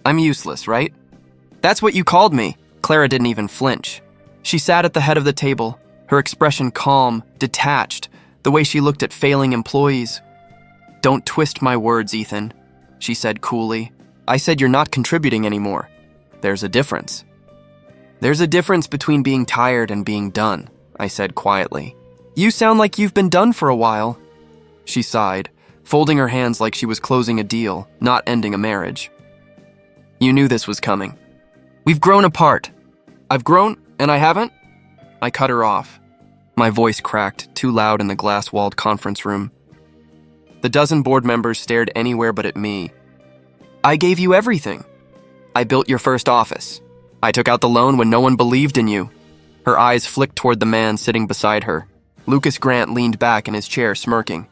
I'm useless, right? That's what you called me. Clara didn't even flinch. She sat at the head of the table, her expression calm, detached, the way she looked at failing employees. Don't twist my words, Ethan, she said coolly. I said you're not contributing anymore. There's a difference. There's a difference between being tired and being done, I said quietly. You sound like you've been done for a while. She sighed, folding her hands like she was closing a deal, not ending a marriage. You knew this was coming. We've grown apart. I've grown, and I haven't? I cut her off. My voice cracked, too loud in the glass-walled conference room. The dozen board members stared anywhere but at me. I gave you everything. I built your first office. I took out the loan when no one believed in you. Her eyes flicked toward the man sitting beside her. Lucas Grant leaned back in his chair, smirking.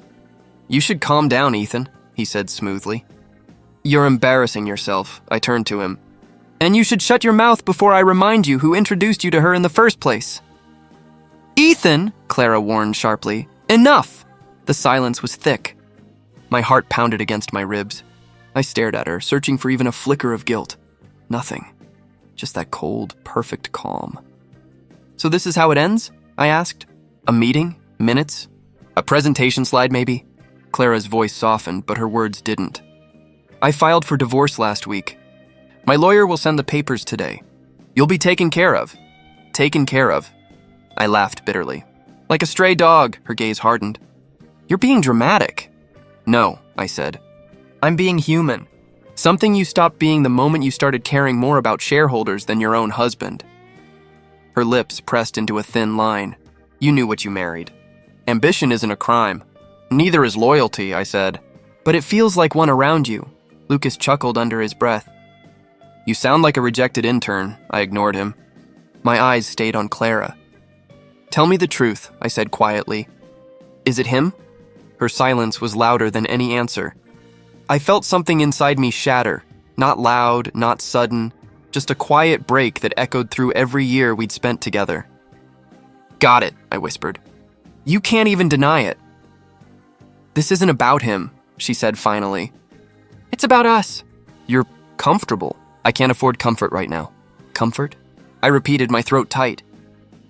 You should calm down, Ethan, he said smoothly. You're embarrassing yourself, I turned to him. And you should shut your mouth before I remind you who introduced you to her in the first place. Ethan, Clara warned sharply. Enough! The silence was thick. My heart pounded against my ribs. I stared at her, searching for even a flicker of guilt. Nothing. Just that cold, perfect calm. So this is how it ends? I asked. A meeting? Minutes? A presentation slide, maybe? Clara's voice softened, but her words didn't. I filed for divorce last week. My lawyer will send the papers today. You'll be taken care of. Taken care of. I laughed bitterly. Like a stray dog, her gaze hardened. You're being dramatic. No, I said. I'm being human. Something you stopped being the moment you started caring more about shareholders than your own husband. Her lips pressed into a thin line. You knew what you married. Ambition isn't a crime. Neither is loyalty, I said. But it feels like one around you. Lucas chuckled under his breath. You sound like a rejected intern, I ignored him. My eyes stayed on Clara. Tell me the truth, I said quietly. Is it him? Her silence was louder than any answer. I felt something inside me shatter, not loud, not sudden, just a quiet break that echoed through every year we'd spent together. Got it, I whispered. You can't even deny it. This isn't about him, she said finally. It's about us. You're comfortable. I can't afford comfort right now. Comfort? I repeated, my throat tight.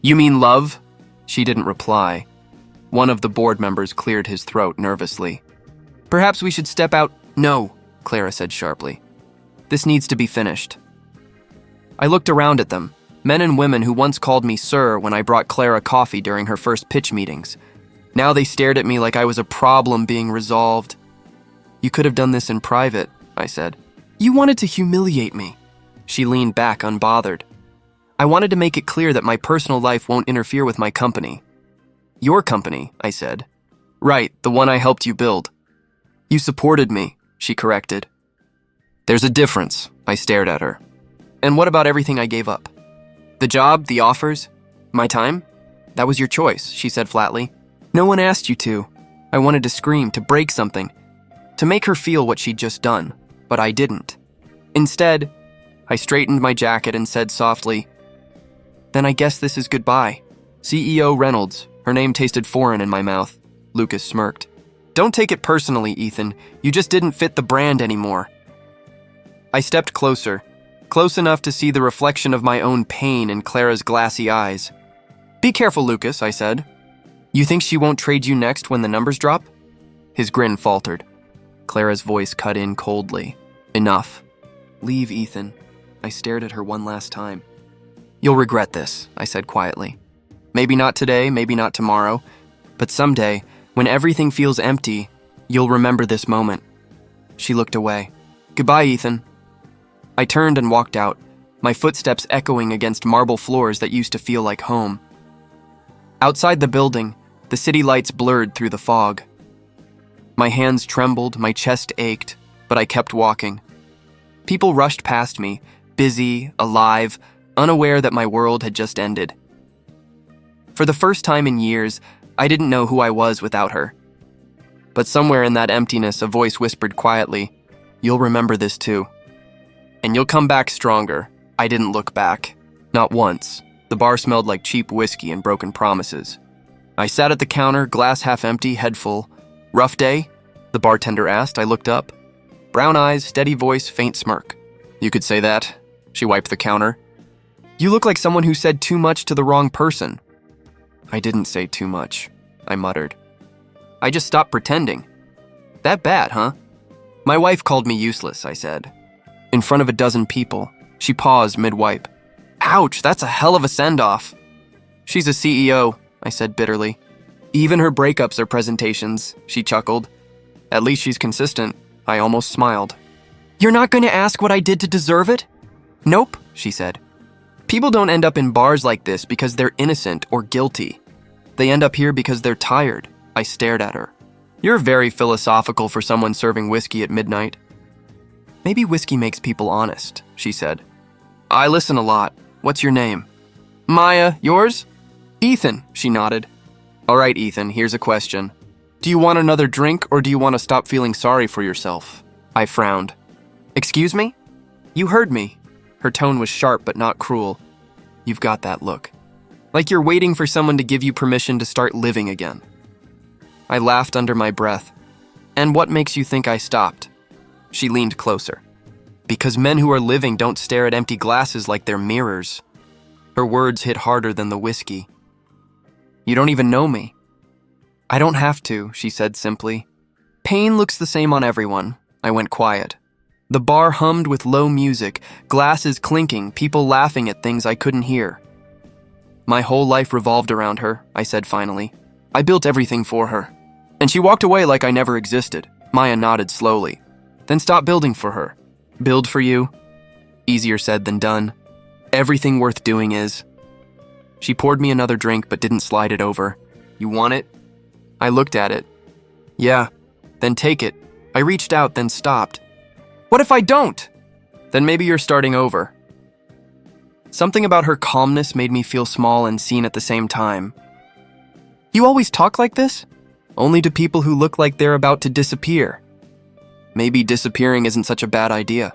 You mean love? She didn't reply. One of the board members cleared his throat nervously. Perhaps we should step out. No, Clara said sharply. This needs to be finished. I looked around at them, men and women who once called me sir when I brought Clara coffee during her first pitch meetings. Now they stared at me like I was a problem being resolved. You could have done this in private, I said. You wanted to humiliate me. She leaned back unbothered. I wanted to make it clear that my personal life won't interfere with my company. Your company, I said. Right, the one I helped you build. You supported me, she corrected. There's a difference, I stared at her. And what about everything I gave up? The job, the offers, my time? That was your choice, she said flatly. No one asked you to. I wanted to scream, to break something, to make her feel what she'd just done, but I didn't. Instead, I straightened my jacket and said softly, Then I guess this is goodbye. CEO Reynolds. Her name tasted foreign in my mouth. Lucas smirked. Don't take it personally, Ethan. You just didn't fit the brand anymore. I stepped closer, close enough to see the reflection of my own pain in Clara's glassy eyes. Be careful, Lucas, I said. You think she won't trade you next when the numbers drop? His grin faltered. Clara's voice cut in coldly. Enough. Leave, Ethan. I stared at her one last time. You'll regret this, I said quietly. Maybe not today, maybe not tomorrow, but someday, when everything feels empty, you'll remember this moment. She looked away. Goodbye, Ethan. I turned and walked out, my footsteps echoing against marble floors that used to feel like home. Outside the building, the city lights blurred through the fog. My hands trembled, my chest ached, but I kept walking. People rushed past me, busy, alive, unaware that my world had just ended. For the first time in years, I didn't know who I was without her. But somewhere in that emptiness, a voice whispered quietly, You'll remember this too. And you'll come back stronger. I didn't look back. Not once. The bar smelled like cheap whiskey and broken promises. I sat at the counter, glass half empty, head full. Rough day? The bartender asked. I looked up. Brown eyes, steady voice, faint smirk. You could say that. She wiped the counter. You look like someone who said too much to the wrong person. I didn't say too much, I muttered. I just stopped pretending. That bad, huh? My wife called me useless, I said. In front of a dozen people, she paused mid-wipe. Ouch, that's a hell of a send-off. She's a CEO, I said bitterly. Even her breakups are presentations, she chuckled. At least she's consistent, I almost smiled. You're not going to ask what I did to deserve it? Nope, she said. People don't end up in bars like this because they're innocent or guilty. They end up here because they're tired. I stared at her. You're very philosophical for someone serving whiskey at midnight. Maybe whiskey makes people honest, she said. I listen a lot. What's your name? Maya, yours? Ethan, she nodded. All right, Ethan, here's a question. Do you want another drink or do you want to stop feeling sorry for yourself? I frowned. Excuse me? You heard me. Her tone was sharp but not cruel. You've got that look. Like you're waiting for someone to give you permission to start living again. I laughed under my breath. And what makes you think I stopped? She leaned closer. Because men who are living don't stare at empty glasses like they're mirrors. Her words hit harder than the whiskey. You don't even know me. I don't have to, she said simply. Pain looks the same on everyone. I went quiet. The bar hummed with low music, glasses clinking, people laughing at things I couldn't hear. My whole life revolved around her, I said finally. I built everything for her. And she walked away like I never existed. Maya nodded slowly. Then stop building for her. Build for you? Easier said than done. Everything worth doing is. She poured me another drink but didn't slide it over. You want it? I looked at it. Yeah. Then take it. I reached out, then stopped. What if I don't? Then maybe you're starting over. Something about her calmness made me feel small and seen at the same time. You always talk like this? Only to people who look like they're about to disappear. Maybe disappearing isn't such a bad idea.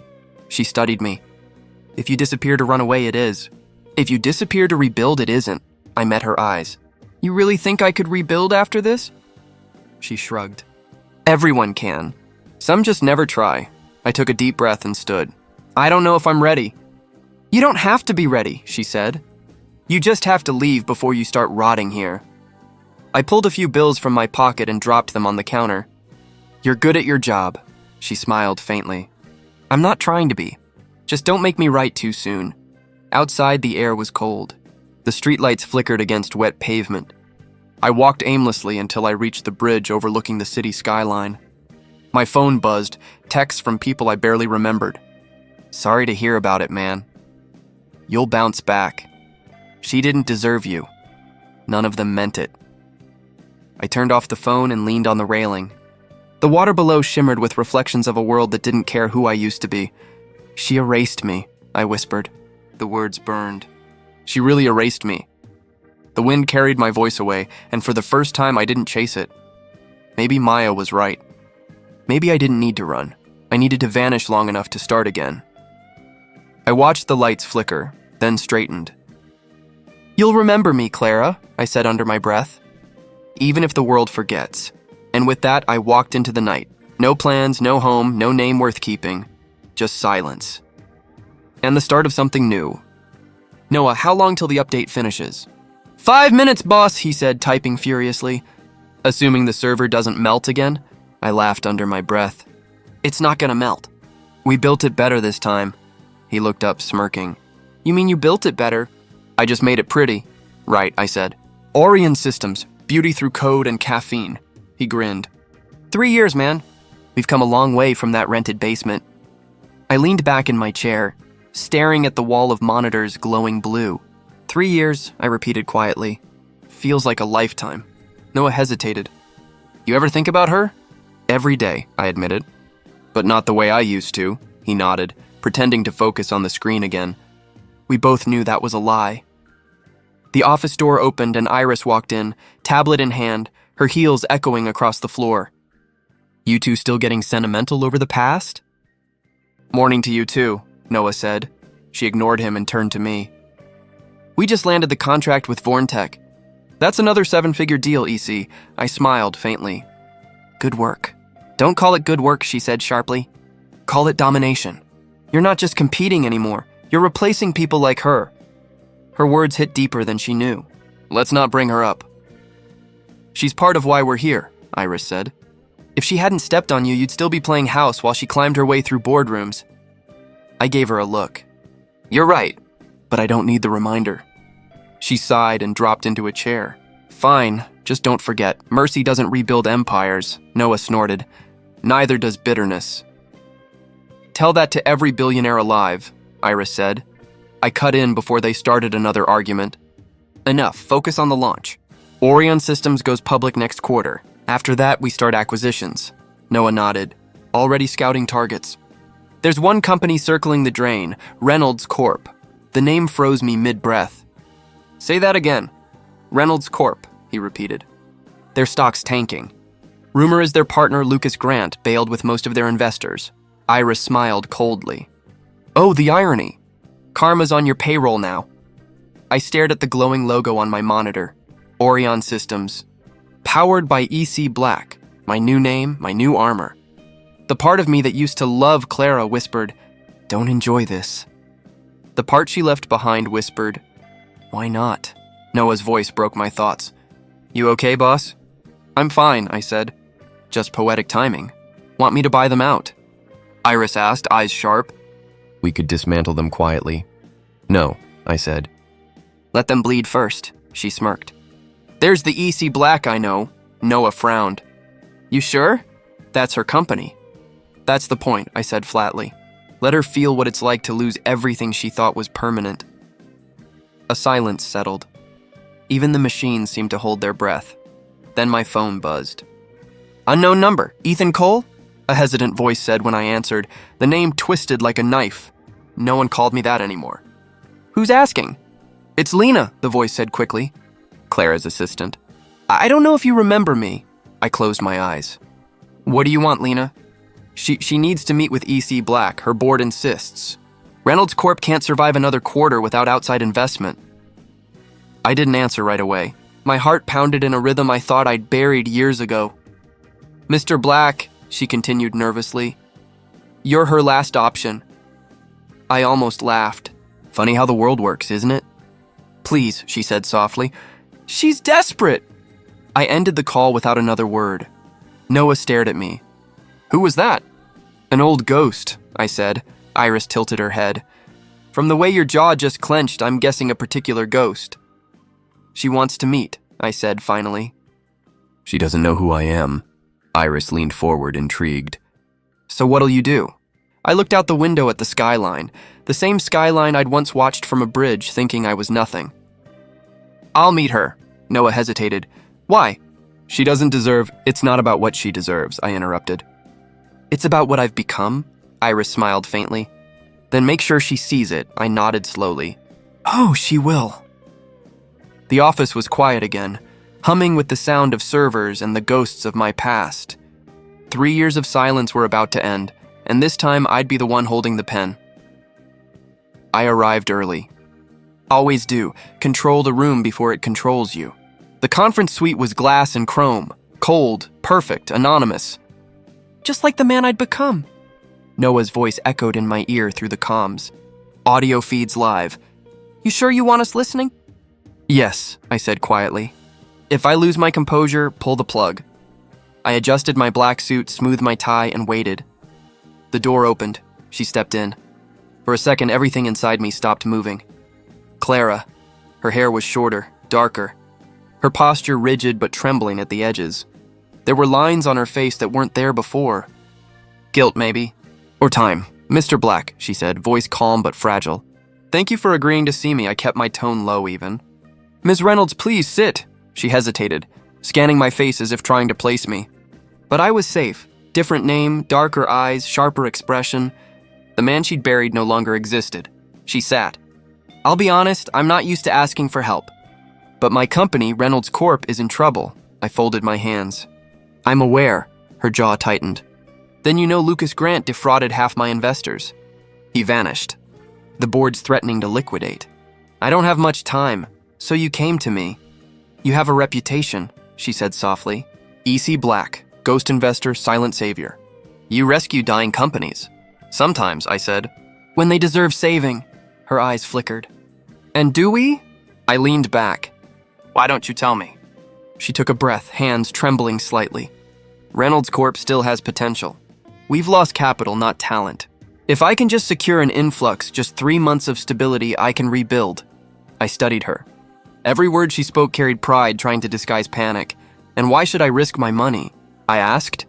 She studied me. If you disappear to run away, it is. If you disappear to rebuild, it isn't. I met her eyes. You really think I could rebuild after this? She shrugged. Everyone can. Some just never try. I took a deep breath and stood. I don't know if I'm ready. You don't have to be ready, she said. You just have to leave before you start rotting here. I pulled a few bills from my pocket and dropped them on the counter. You're good at your job, she smiled faintly. I'm not trying to be. Just don't make me write too soon. Outside, the air was cold. The streetlights flickered against wet pavement. I walked aimlessly until I reached the bridge overlooking the city skyline. My phone buzzed, texts from people I barely remembered. Sorry to hear about it, man. You'll bounce back. She didn't deserve you. None of them meant it. I turned off the phone and leaned on the railing. The water below shimmered with reflections of a world that didn't care who I used to be. She erased me, I whispered. The words burned. She really erased me. The wind carried my voice away, and for the first time I didn't chase it. Maybe Maya was right. Maybe I didn't need to run. I needed to vanish long enough to start again. I watched the lights flicker, then straightened. You'll remember me, Clara, I said under my breath. Even if the world forgets. And with that, I walked into the night. No plans, no home, no name worth keeping. Just silence. And the start of something new. Noah, how long till the update finishes? 5 minutes, boss, he said, typing furiously. Assuming the server doesn't melt again? I laughed under my breath. It's not gonna melt. We built it better this time. He looked up, smirking. You mean you built it better? I just made it pretty. Right, I said. Orion Systems, beauty through code and caffeine. He grinned. 3 years, man. We've come a long way from that rented basement. I leaned back in my chair, staring at the wall of monitors glowing blue. 3 years, I repeated quietly. Feels like a lifetime. Noah hesitated. You ever think about her? Every day, I admitted. But not the way I used to, he nodded, pretending to focus on the screen again. We both knew that was a lie. The office door opened and Iris walked in, tablet in hand, her heels echoing across the floor. You two still getting sentimental over the past? Morning to you too, Noah said. She ignored him and turned to me. We just landed the contract with Vorntech. That's another 7-figure deal, EC. I smiled faintly. Good work. Don't call it good work, she said sharply. Call it domination. You're not just competing anymore. You're replacing people like her. Her words hit deeper than she knew. Let's not bring her up. She's part of why we're here, Iris said. If she hadn't stepped on you, you'd still be playing house while she climbed her way through boardrooms. I gave her a look. You're right, but I don't need the reminder. She sighed and dropped into a chair. Fine, just don't forget, mercy doesn't rebuild empires, Noah snorted. Neither does bitterness. Tell that to every billionaire alive, Iris said. I cut in before they started another argument. Enough, focus on the launch. Orion Systems goes public next quarter. After that, we start acquisitions. Noah nodded. Already scouting targets. There's one company circling the drain, Reynolds Corp. The name froze me mid-breath. Say that again. Reynolds Corp, he repeated. Their stock's tanking. Rumor is their partner Lucas Grant bailed with most of their investors. Iris smiled coldly. Oh, the irony. Karma's on your payroll now. I stared at the glowing logo on my monitor. Orion Systems. Powered by EC Black. My new name, my new armor. The part of me that used to love Clara whispered, don't enjoy this. The part she left behind whispered, why not? Noah's voice broke my thoughts. You okay, boss? I'm fine, I said. Just poetic timing. Want me to buy them out? Iris asked, eyes sharp. We could dismantle them quietly. No, I said. Let them bleed first, she smirked. There's the EC Black I know. Noah frowned. You sure? That's her company. That's the point, I said flatly. Let her feel what it's like to lose everything she thought was permanent. A silence settled. Even the machines seemed to hold their breath. Then my phone buzzed. Unknown number, Ethan Cole? A hesitant voice said when I answered, the name twisted like a knife. No one called me that anymore. Who's asking? It's Lena, the voice said quickly. Clara's assistant. I don't know if you remember me. I closed my eyes. What do you want, Lena? She needs to meet with EC Black. Her board insists. Reynolds Corp can't survive another quarter without outside investment. I didn't answer right away. My heart pounded in a rhythm I thought I'd buried years ago. Mr. Black, she continued nervously. You're her last option. I almost laughed. Funny how the world works, isn't it? Please, she said softly. She's desperate. I ended the call without another word. Noah stared at me. Who was that? An old ghost, I said. Iris tilted her head. From the way your jaw just clenched, I'm guessing a particular ghost. She wants to meet, I said finally. She doesn't know who I am. Iris leaned forward, intrigued. So what'll you do? I looked out the window at the skyline, the same skyline I'd once watched from a bridge, thinking I was nothing. I'll meet her. Noah hesitated. Why? She doesn't deserve... It's not about what she deserves, I interrupted. It's about what I've become? Iris smiled faintly. Then make sure she sees it, I nodded slowly. Oh, she will. The office was quiet again, humming with the sound of servers and the ghosts of my past. 3 years of silence were about to end, and this time I'd be the one holding the pen. I arrived early. Always do. Control the room before it controls you. The conference suite was glass and chrome, cold, perfect, anonymous. Just like the man I'd become. Noah's voice echoed in my ear through the comms. Audio feeds live. You sure you want us listening? Yes, I said quietly. If I lose my composure, pull the plug. I adjusted my black suit, smoothed my tie, and waited. The door opened. She stepped in. For a second, everything inside me stopped moving. Clara. Her hair was shorter, darker. Her posture rigid but trembling at the edges. There were lines on her face that weren't there before. Guilt, maybe. Or time. Mr. Black, she said, voice calm but fragile. Thank you for agreeing to see me. I kept my tone low even. Ms. Reynolds, please sit. She hesitated, scanning my face as if trying to place me. But I was safe. Different name, darker eyes, sharper expression. The man she'd buried no longer existed. She sat. I'll be honest, I'm not used to asking for help. But my company, Reynolds Corp, is in trouble. I folded my hands. I'm aware. Her jaw tightened. Then you know Lucas Grant defrauded half my investors. He vanished. The board's threatening to liquidate. I don't have much time, so you came to me. You have a reputation, she said softly. EC Black, ghost investor, silent savior. You rescue dying companies. Sometimes, I said. When they deserve saving. Her eyes flickered. And do we? I leaned back. Why don't you tell me? She took a breath, hands trembling slightly. Reynolds Corp still has potential. We've lost capital, not talent. If I can just secure an influx, just 3 months of stability, I can rebuild. I studied her. Every word she spoke carried pride, trying to disguise panic. And why should I risk my money? I asked.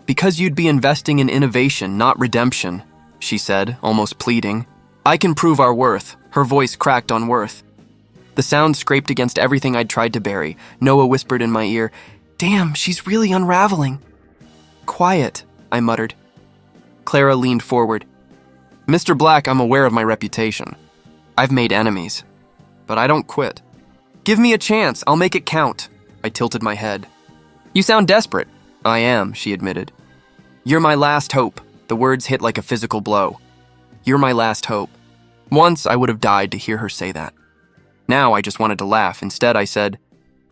Because you'd be investing in innovation, not redemption, she said, almost pleading. I can prove our worth. Her voice cracked on worth. The sound scraped against everything I'd tried to bury. Noah whispered in my ear, Damn, she's really unraveling. Quiet, I muttered. Clara leaned forward. Mr. Black, I'm aware of my reputation. I've made enemies. But I don't quit. Give me a chance, I'll make it count. I tilted my head. You sound desperate. I am, she admitted. You're my last hope. The words hit like a physical blow. You're my last hope. Once I would have died to hear her say that. Now I just wanted to laugh. Instead, I said,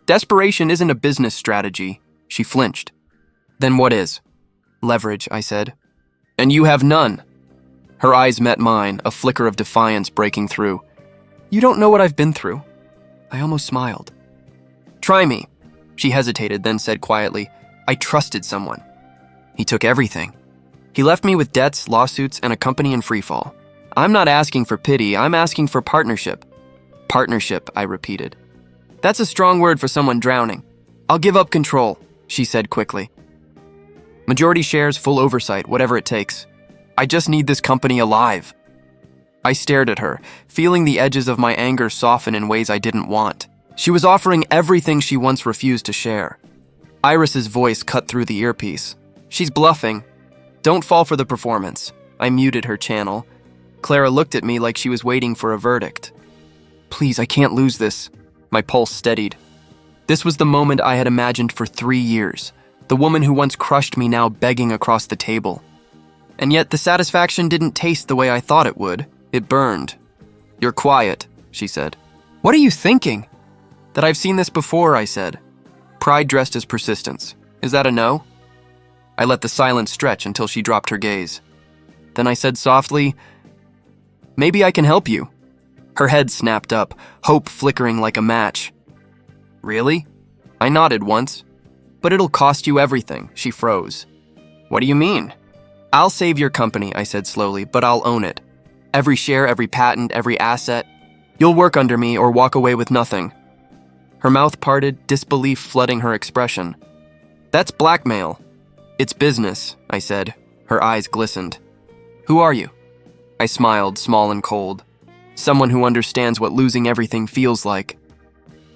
Desperation isn't a business strategy. She flinched. Then what is? Leverage, I said. And you have none. Her eyes met mine, a flicker of defiance breaking through. You don't know what I've been through. I almost smiled. Try me. She hesitated, then said quietly, I trusted someone. He took everything. He left me with debts, lawsuits, and a company in freefall. I'm not asking for pity, I'm asking for partnership. Partnership, I repeated. That's a strong word for someone drowning. I'll give up control, she said quickly. Majority shares, full oversight, whatever it takes. I just need this company alive. I stared at her, feeling the edges of my anger soften in ways I didn't want. She was offering everything she once refused to share. Iris's voice cut through the earpiece. She's bluffing. Don't fall for the performance. I muted her channel. Clara looked at me like she was waiting for a verdict. Please, I can't lose this. My pulse steadied. This was the moment I had imagined for 3 years. The woman who once crushed me now begging across the table. And yet the satisfaction didn't taste the way I thought it would. It burned. You're quiet, she said. What are you thinking? That I've seen this before, I said. Pride dressed as persistence. Is that a no? I let the silence stretch until she dropped her gaze. Then I said softly, Maybe I can help you. Her head snapped up, hope flickering like a match. Really? I nodded once. But it'll cost you everything, she froze. What do you mean? I'll save your company, I said slowly, but I'll own it. Every share, every patent, every asset. You'll work under me or walk away with nothing. Her mouth parted, disbelief flooding her expression. That's blackmail. It's business, I said. Her eyes glistened. Who are you? I smiled, small and cold. Someone who understands what losing everything feels like.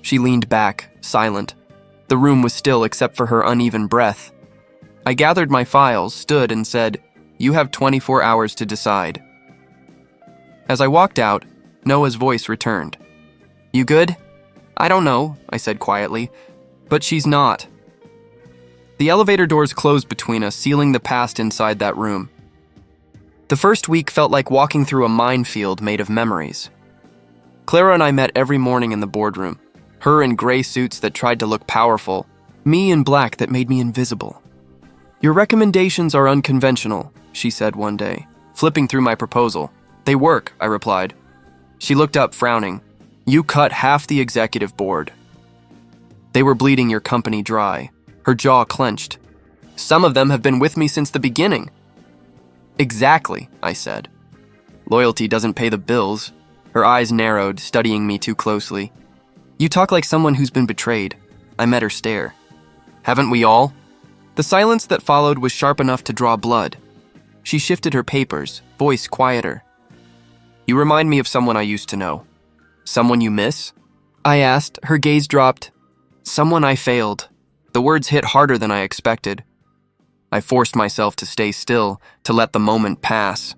She leaned back, silent. The room was still except for her uneven breath. I gathered my files, stood, and said, You have 24 hours to decide. As I walked out, Noah's voice returned. You good? I don't know, I said quietly, but she's not. The elevator doors closed between us, sealing the past inside that room. The first week felt like walking through a minefield made of memories. Clara and I met every morning in the boardroom, her in gray suits that tried to look powerful, me in black that made me invisible. Your recommendations are unconventional, she said one day, flipping through my proposal. They work, I replied. She looked up, frowning. You cut half the executive board. They were bleeding your company dry. Her jaw clenched. Some of them have been with me since the beginning. Exactly, I said. Loyalty doesn't pay the bills. Her eyes narrowed, studying me too closely. You talk like someone who's been betrayed. I met her stare. Haven't we all? The silence that followed was sharp enough to draw blood. She shifted her papers, voice quieter. You remind me of someone I used to know. Someone you miss? I asked, her gaze dropped. Someone I failed. The words hit harder than I expected. I forced myself to stay still, to let the moment pass.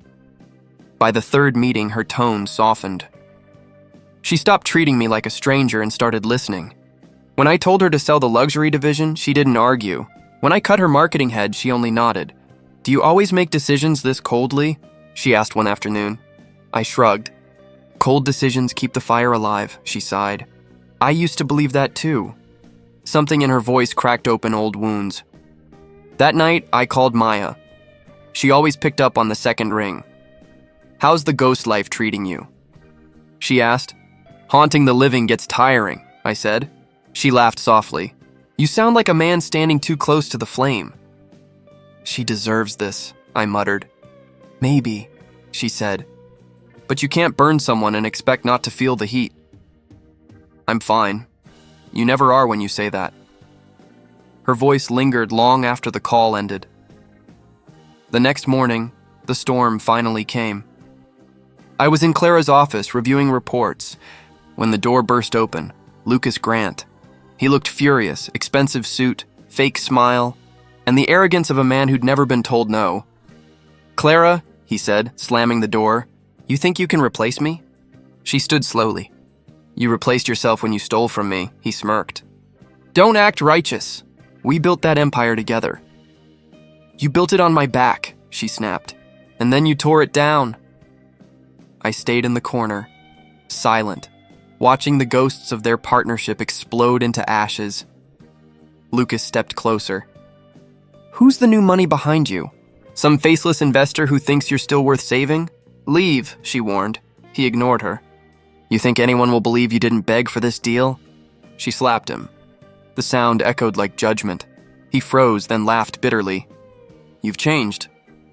By the third meeting, her tone softened. She stopped treating me like a stranger and started listening. When I told her to sell the luxury division, she didn't argue. When I cut her marketing head, she only nodded. Do you always make decisions this coldly? She asked one afternoon. I shrugged. Cold decisions keep the fire alive, she sighed. I used to believe that too. Something in her voice cracked open old wounds. That night, I called Maya. She always picked up on the second ring. How's the ghost life treating you? She asked. Haunting the living gets tiring, I said. She laughed softly. You sound like a man standing too close to the flame. She deserves this, I muttered. Maybe, she said. But you can't burn someone and expect not to feel the heat. I'm fine. You never are when you say that. Her voice lingered long after the call ended. The next morning, the storm finally came. I was in Clara's office reviewing reports when the door burst open. Lucas Grant. He looked furious, expensive suit, fake smile, and the arrogance of a man who'd never been told no. Clara, he said, slamming the door, you think you can replace me? She stood slowly. You replaced yourself when you stole from me, he smirked. Don't act righteous. We built that empire together. You built it on my back, she snapped, and then you tore it down. I stayed in the corner, silent, watching the ghosts of their partnership explode into ashes. Lucas stepped closer. Who's the new money behind you? Some faceless investor who thinks you're still worth saving? Leave, she warned. He ignored her. You think anyone will believe you didn't beg for this deal? She slapped him. The sound echoed like judgment. He froze, then laughed bitterly. You've changed.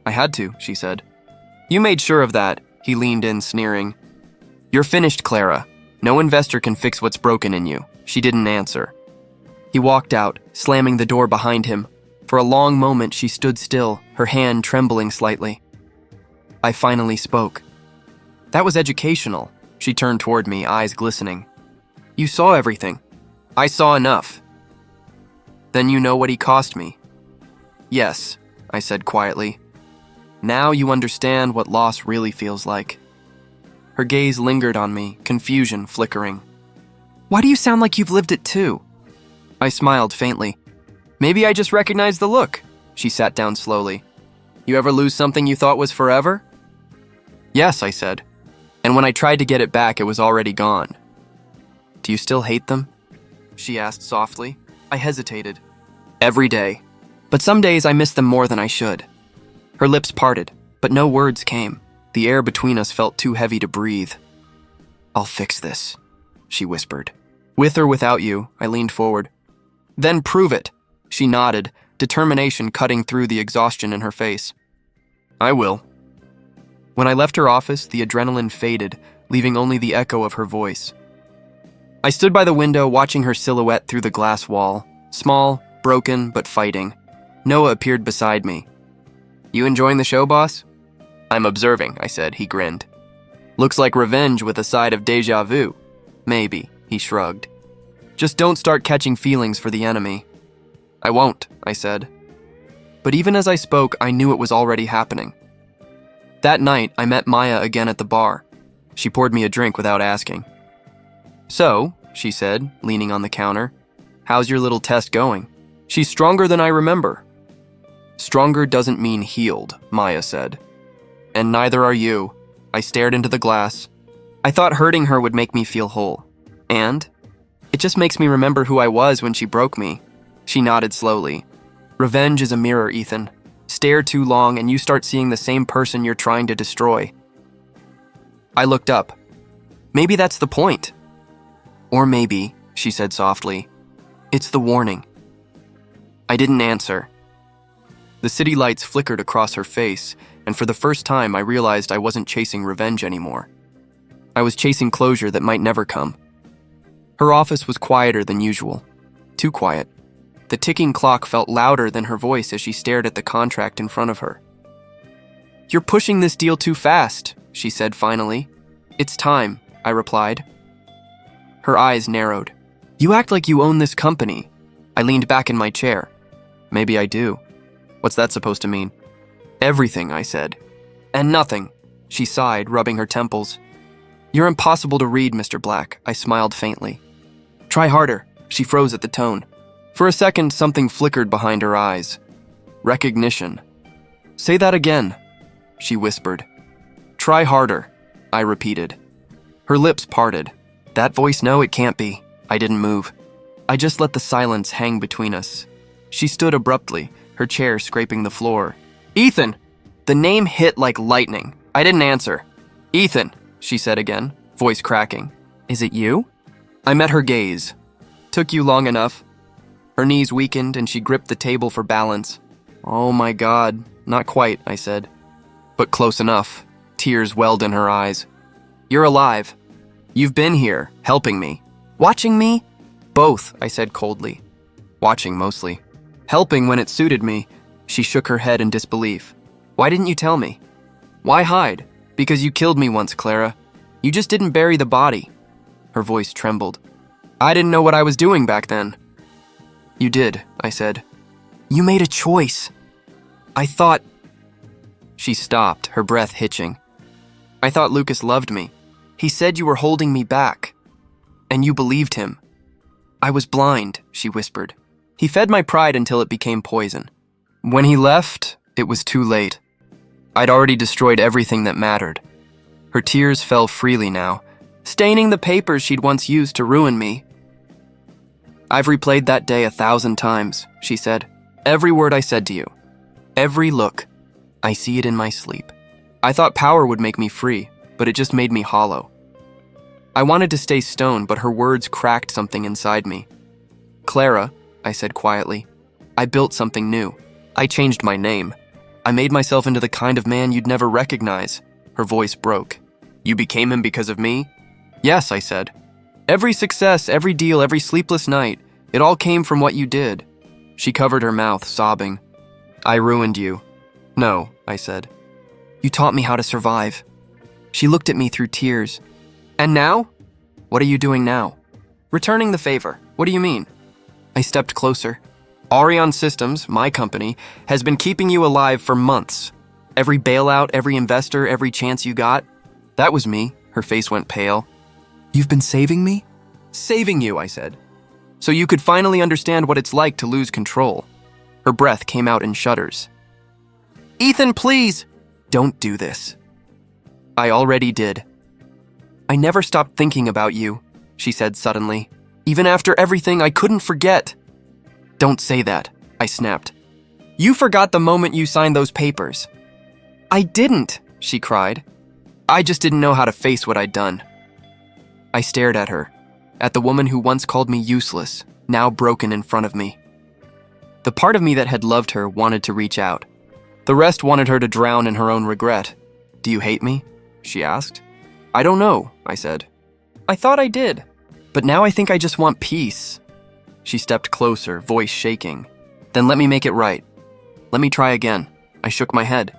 I had to, she said. You made sure of that, he leaned in, sneering. You're finished, Clara. No investor can fix what's broken in you. She didn't answer. He walked out, slamming the door behind him. For a long moment, she stood still, her hand trembling slightly. I finally spoke. That was educational. She turned toward me, eyes glistening. You saw everything. I saw enough. Then you know what he cost me. Yes, I said quietly. Now you understand what loss really feels like. Her gaze lingered on me, confusion flickering. Why do you sound like you've lived it too? I smiled faintly. Maybe I just recognized the look. She sat down slowly. You ever lose something you thought was forever? Yes, I said. And when I tried to get it back, it was already gone. Do you still hate them? She asked softly. I hesitated. Every day. But some days I miss them more than I should. Her lips parted, but no words came. The air between us felt too heavy to breathe. I'll fix this, she whispered. With or without you, I leaned forward. Then prove it, she nodded, determination cutting through the exhaustion in her face. I will. When I left her office, the adrenaline faded, leaving only the echo of her voice. I stood by the window watching her silhouette through the glass wall, small, broken, but fighting. Noah appeared beside me. You enjoying the show, boss? I'm observing, I said. He grinned. Looks like revenge with a side of déjà vu. Maybe, he shrugged. Just don't start catching feelings for the enemy. I won't, I said. But even as I spoke, I knew it was already happening. That night, I met Maya again at the bar. She poured me a drink without asking. So, she said, leaning on the counter, how's your little test going? She's stronger than I remember. Stronger doesn't mean healed, Maya said. And neither are you. I stared into the glass. I thought hurting her would make me feel whole. And it just makes me remember who I was when she broke me. She nodded slowly. Revenge is a mirror, Ethan. Stare too long and you start seeing the same person you're trying to destroy. I looked up. Maybe that's the point. Or maybe, she said softly, it's the warning. I didn't answer. The city lights flickered across her face, and for the first time I realized I wasn't chasing revenge anymore. I was chasing closure that might never come. Her office was quieter than usual. Too quiet. The ticking clock felt louder than her voice as she stared at the contract in front of her. You're pushing this deal too fast, she said finally. It's time, I replied. Her eyes narrowed. You act like you own this company. I leaned back in my chair. Maybe I do. What's that supposed to mean? Everything, I said. And nothing, she sighed, rubbing her temples. You're impossible to read, Mr. Black, I smiled faintly. Try harder, she froze at the tone. For a second, something flickered behind her eyes. Recognition. Say that again, she whispered. Try harder, I repeated. Her lips parted. That voice, no, it can't be. I didn't move. I just let the silence hang between us. She stood abruptly, her chair scraping the floor. Ethan! The name hit like lightning. I didn't answer. "Ethan," she said again, voice cracking. "Is it you?" I met her gaze. "Took you long enough." Her knees weakened and she gripped the table for balance. "Oh my God, not quite," I said. "But close enough." Tears welled in her eyes. "You're alive. You've been here, helping me." "Watching me?" "Both," I said coldly. "Watching mostly. Helping when it suited me." She shook her head in disbelief. "Why didn't you tell me?" "Why hide? Because you killed me once, Clara. You just didn't bury the body." Her voice trembled. "I didn't know what I was doing back then." "You did," I said. "You made a choice." "I thought—" She stopped, her breath hitching. "I thought Lucas loved me. He said you were holding me back. And you believed him." "I was blind," she whispered. "He fed my pride until it became poison. When he left, it was too late. I'd already destroyed everything that mattered." Her tears fell freely now, staining the papers she'd once used to ruin me. "I've replayed that day 1,000 times," she said. "Every word I said to you. Every look. I see it in my sleep. I thought power would make me free, but it just made me hollow." I wanted to stay stone, but her words cracked something inside me. "Clara," I said quietly, "I built something new. I changed my name. I made myself into the kind of man you'd never recognize." Her voice broke. "You became him because of me?" "Yes," I said. "Every success, every deal, every sleepless night, it all came from what you did." She covered her mouth, sobbing. "I ruined you." "No," I said. "You taught me how to survive." She looked at me through tears. "And now? What are you doing now?" "Returning the favor. What do you mean?" I stepped closer. "Arion Systems, my company, has been keeping you alive for months. Every bailout, every investor, every chance you got. That was me." Her face went pale. "You've been saving me?" "Saving you," I said. "So you could finally understand what it's like to lose control." Her breath came out in shudders. "Ethan, please!" "Don't do this." I already did. "I never stopped thinking about you," she said suddenly. "Even after everything, I couldn't forget." "Don't say that," I snapped. "You forgot the moment you signed those papers." "I didn't," she cried. "I just didn't know how to face what I'd done." I stared at her, at the woman who once called me useless, now broken in front of me. The part of me that had loved her wanted to reach out. The rest wanted her to drown in her own regret. "Do you hate me?" she asked. "I don't know," I said. "I thought I did, but now I think I just want peace." She stepped closer, voice shaking. "Then let me make it right. Let me try again." I shook my head.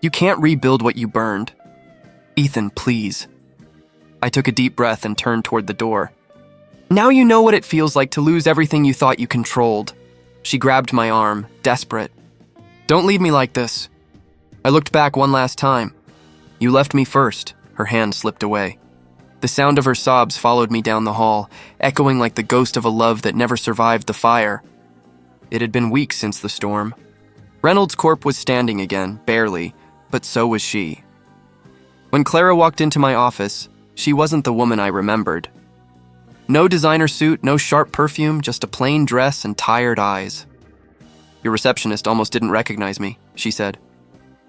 "You can't rebuild what you burned." "Ethan, please." I took a deep breath and turned toward the door. "Now you know what it feels like to lose everything you thought you controlled." She grabbed my arm, desperate. "Don't leave me like this." I looked back one last time. "You left me first." Her hand slipped away. The sound of her sobs followed me down the hall, echoing like the ghost of a love that never survived the fire. It had been weeks since the storm. Reynolds Corp was standing again, barely, but so was she. When Clara walked into my office, she wasn't the woman I remembered. No designer suit, no sharp perfume, just a plain dress and tired eyes. "Your receptionist almost didn't recognize me," she said.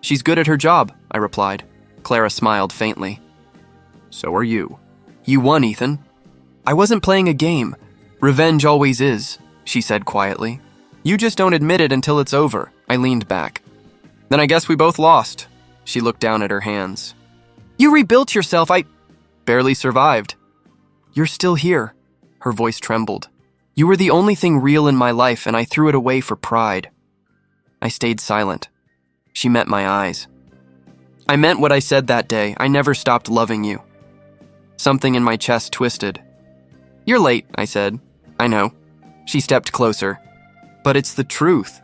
"She's good at her job," I replied. Clara smiled faintly. "So are you." "You won, Ethan." "I wasn't playing a game. Revenge always is," she said quietly. "You just don't admit it until it's over." I leaned back. "Then I guess we both lost." She looked down at her hands. "You rebuilt yourself. I barely survived." "You're still here." Her voice trembled. "You were the only thing real in my life, and I threw it away for pride." I stayed silent. She met my eyes. "I meant what I said that day. I never stopped loving you." Something in my chest twisted. "You're late," I said. "I know." She stepped closer. "But it's the truth."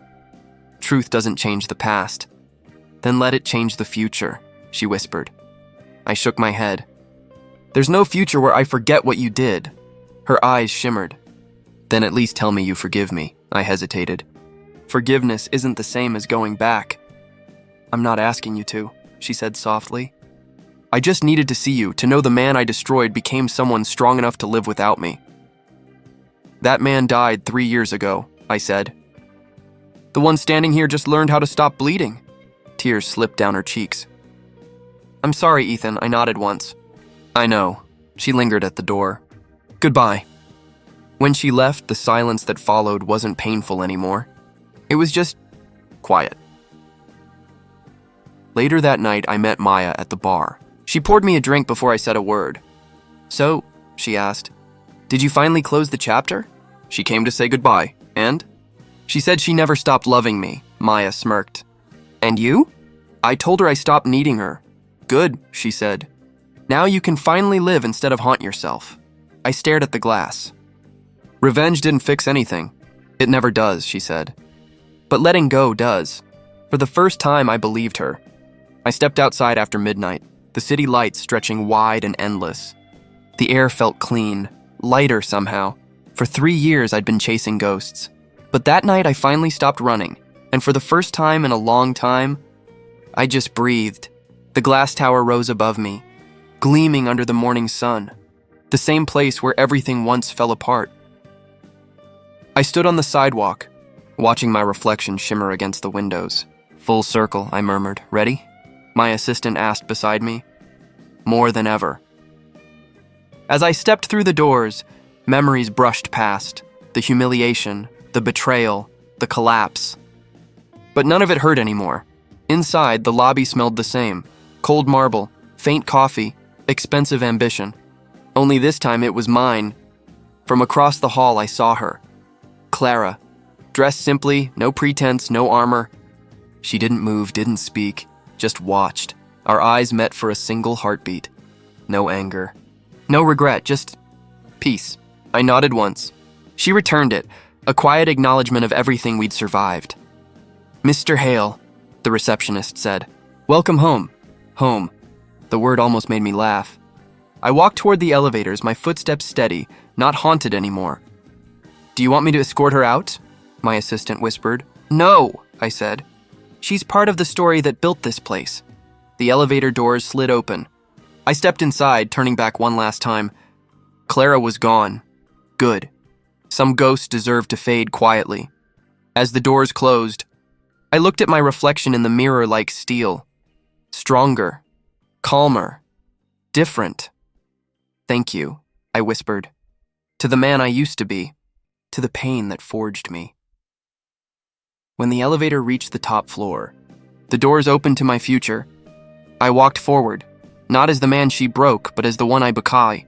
"Truth doesn't change the past." "Then let it change the future," she whispered. I shook my head. "There's no future where I forget what you did." Her eyes shimmered. "Then at least tell me you forgive me," I hesitated. "Forgiveness isn't the same as going back." "I'm not asking you to," she said softly. "I just needed to see you, to know the man I destroyed became someone strong enough to live without me." "That man died 3 years ago," I said. "The one standing here just learned how to stop bleeding." Tears slipped down her cheeks. I'm sorry, Ethan, I nodded once. I know. She lingered at the door. Goodbye. When she left, the silence that followed wasn't painful anymore. It was just quiet. Later that night, I met Maya at the bar. She poured me a drink before I said a word. So, she asked, did you finally close the chapter? She came to say goodbye, and? She said she never stopped loving me, Maya smirked. And you? I told her I stopped needing her. Good, she said. Now you can finally live instead of haunt yourself. I stared at the glass. Revenge didn't fix anything. It never does, she said. But letting go does. For the first time, I believed her. I stepped outside after midnight, the city lights stretching wide and endless. The air felt clean, lighter somehow. For 3 years, I'd been chasing ghosts. But that night, I finally stopped running, and for the first time in a long time, I just breathed. The glass tower rose above me, gleaming under the morning sun, the same place where everything once fell apart. I stood on the sidewalk, watching my reflection shimmer against the windows. Full circle, I murmured. Ready? My assistant asked beside me. More than ever. As I stepped through the doors, memories brushed past. The humiliation, the betrayal, the collapse. But none of it hurt anymore. Inside, the lobby smelled the same. Cold marble, faint coffee, expensive ambition. Only this time it was mine. From across the hall, I saw her. Clara. Dressed simply, no pretense, no armor. She didn't move, didn't speak, just watched. Our eyes met for a single heartbeat. No anger. No regret, just peace. I nodded once. She returned it, a quiet acknowledgement of everything we'd survived. Mr. Hale, the receptionist said. Welcome home. Home. The word almost made me laugh. I walked toward the elevators, my footsteps steady, not haunted anymore. Do you want me to escort her out? My assistant whispered. No, I said. She's part of the story that built this place. The elevator doors slid open. I stepped inside, turning back one last time. Clara was gone. Good. Some ghosts deserved to fade quietly. As the doors closed, I looked at my reflection in the mirror like steel. Stronger. Calmer. Different. Thank you, I whispered. To the man I used to be. To the pain that forged me. When the elevator reached the top floor, the doors opened to my future. I walked forward, not as the man she broke, but as the one I became.